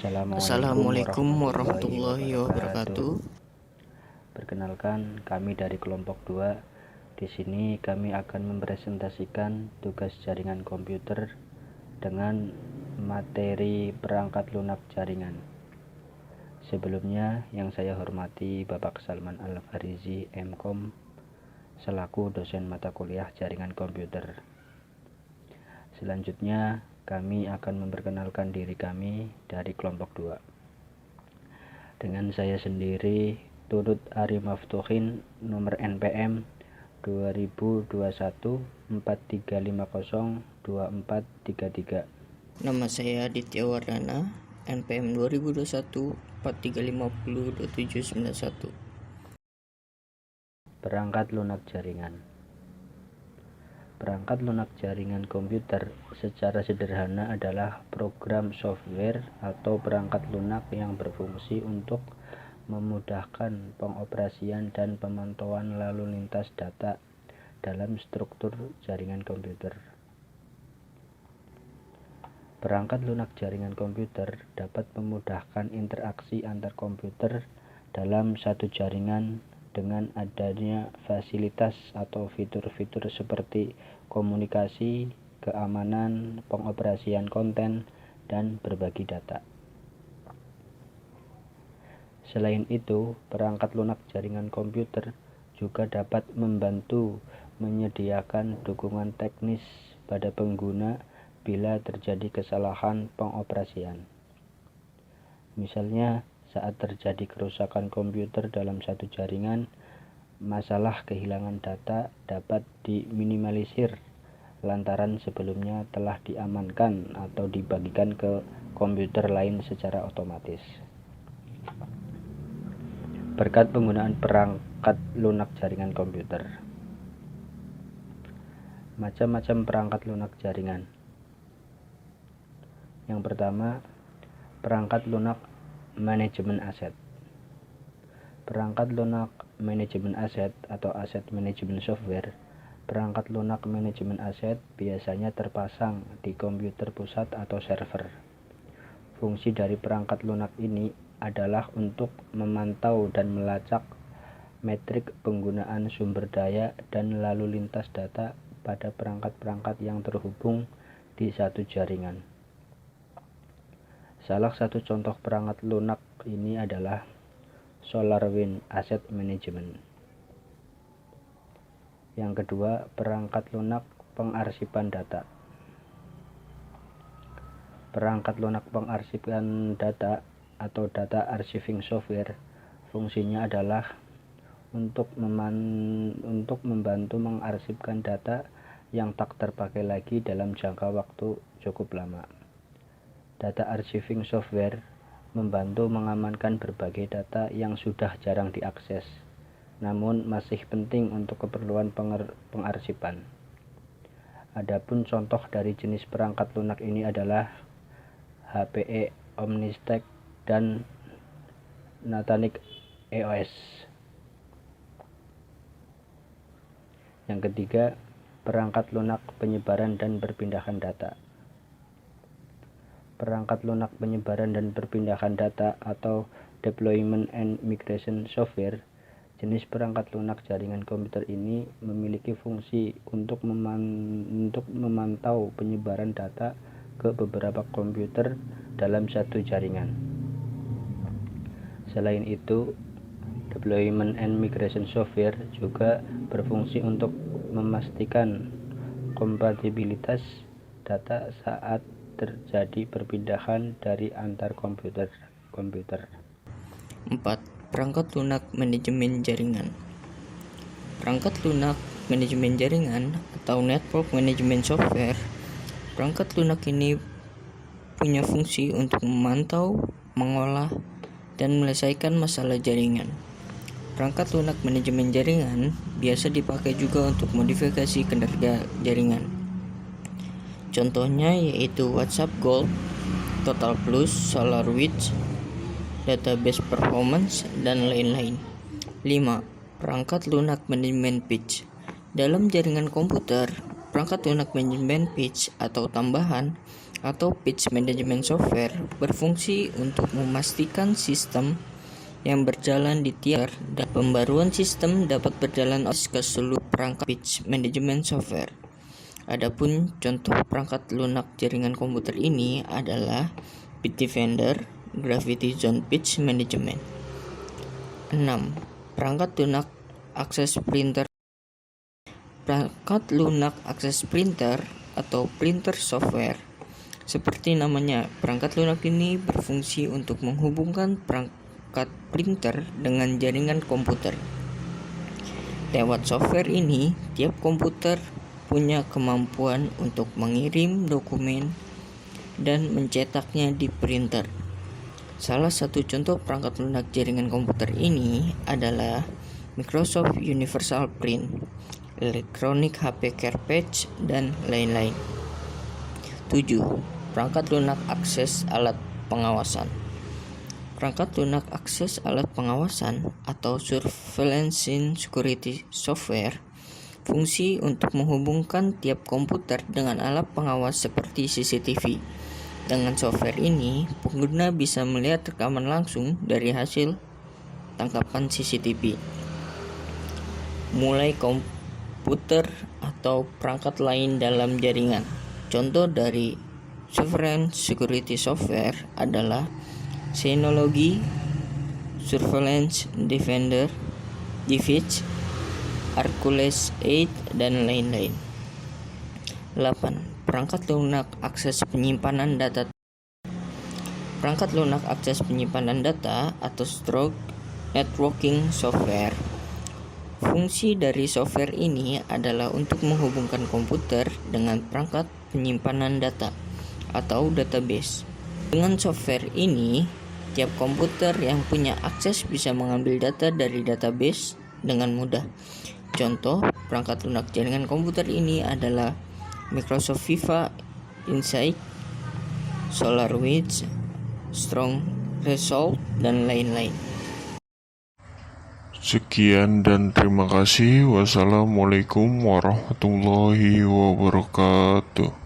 Assalamualaikum warahmatullahi wabarakatuh. Perkenalkan, kami dari kelompok 2. Di sini kami akan mempresentasikan tugas jaringan komputer dengan materi perangkat lunak jaringan. Sebelumnya, yang saya hormati Bapak Salman Al-Farizi, MKom, selaku dosen mata kuliah jaringan komputer. Selanjutnya, kami akan memperkenalkan diri kami dari kelompok 2. Dengan saya sendiri, Turut Ari Maftuhin, nomor NPM 2021-4350-2433. Nama saya Aditya Wardana, NPM 2021-4350-2791. Perangkat lunak jaringan. Perangkat lunak jaringan komputer secara sederhana adalah program software atau perangkat lunak yang berfungsi untuk memudahkan pengoperasian dan pemantauan lalu lintas data dalam struktur jaringan komputer. Perangkat lunak jaringan komputer dapat memudahkan interaksi antar komputer dalam satu jaringan dengan adanya fasilitas atau fitur-fitur seperti komunikasi, keamanan, pengoperasian konten, dan berbagi data. Selain itu, perangkat lunak jaringan komputer juga dapat membantu menyediakan dukungan teknis pada pengguna bila terjadi kesalahan pengoperasian. Misalnya, saat terjadi kerusakan komputer dalam satu jaringan, masalah kehilangan data dapat diminimalisir lantaran sebelumnya telah diamankan atau dibagikan ke komputer lain secara otomatis. Berkat penggunaan perangkat lunak jaringan komputer. Macam-macam perangkat lunak jaringan. Yang pertama, perangkat lunak manajemen aset. Perangkat lunak manajemen aset atau aset manajemen software. Perangkat lunak manajemen aset biasanya terpasang di komputer pusat atau server. Fungsi dari perangkat lunak ini adalah untuk memantau dan melacak metrik penggunaan sumber daya dan lalu lintas data pada perangkat-perangkat yang terhubung di satu jaringan. Salah satu contoh perangkat lunak ini adalah SolarWinds Asset Management. Yang kedua, perangkat lunak pengarsipan data. Perangkat lunak pengarsipan data atau data archiving software fungsinya adalah untuk membantu mengarsipkan data yang tak terpakai lagi dalam jangka waktu cukup lama. Data archiving software membantu mengamankan berbagai data yang sudah jarang diakses, namun masih penting untuk keperluan pengarsipan. Adapun contoh dari jenis perangkat lunak ini adalah HPE OmniStack dan Nutanix EOS. Yang ketiga, perangkat lunak penyebaran dan perpindahan data. Perangkat lunak penyebaran dan perpindahan data atau Deployment and Migration Software. Jenis perangkat lunak jaringan komputer ini memiliki fungsi untuk memantau penyebaran data ke beberapa komputer dalam satu jaringan. Selain itu, Deployment and Migration Software juga berfungsi untuk memastikan kompatibilitas data saat terjadi perpindahan dari antar komputer. 4. Perangkat lunak manajemen jaringan. Perangkat lunak manajemen jaringan atau network management software. Perangkat lunak ini punya fungsi untuk memantau, mengolah, dan menyelesaikan masalah jaringan. Perangkat lunak manajemen jaringan biasa dipakai juga untuk modifikasi kinerja jaringan. Contohnya yaitu WhatsApp Gold, Total Plus, SolarWinds, Database Performance, dan lain-lain. 5. Perangkat lunak manajemen pitch. Dalam jaringan komputer, perangkat lunak manajemen pitch atau tambahan atau Pitch Management Software berfungsi untuk memastikan sistem yang berjalan di tiap dan pembaruan sistem dapat berjalan ke seluruh perangkat Pitch Management Software. Adapun contoh perangkat lunak jaringan komputer ini adalah Bitdefender, Gravity Zone Pitch Management. 6. Perangkat lunak akses printer. Perangkat lunak akses printer atau printer software. Seperti namanya, perangkat lunak ini berfungsi untuk menghubungkan perangkat printer dengan jaringan komputer. Lewat software ini, tiap komputer punya kemampuan untuk mengirim dokumen dan mencetaknya di printer. Salah satu contoh perangkat lunak jaringan komputer ini adalah Microsoft Universal Print, Electronic HP Care Patch, dan lain-lain. 7. Perangkat lunak akses alat pengawasan. Perangkat lunak akses alat pengawasan atau Surveillance Security Software fungsi untuk menghubungkan tiap komputer dengan alat pengawas seperti CCTV. Dengan software ini, pengguna bisa melihat rekaman langsung dari hasil tangkapan CCTV. Mulai komputer atau perangkat lain dalam jaringan. Contoh dari Surveillance Security Software adalah Synology, Surveillance Defender, Divix, Hercules 8, dan lain-lain. 8. Perangkat lunak akses penyimpanan data. Perangkat lunak akses penyimpanan data atau stroke networking software. Fungsi dari software ini adalah untuk menghubungkan komputer dengan perangkat penyimpanan data atau database. Dengan software ini, tiap komputer yang punya akses bisa mengambil data dari database dengan mudah. Contoh perangkat lunak jaringan komputer ini adalah Microsoft Viva Insight, SolarWinds, Strong Resolve, dan lain-lain. Sekian dan terima kasih. Wassalamualaikum warahmatullahi wabarakatuh.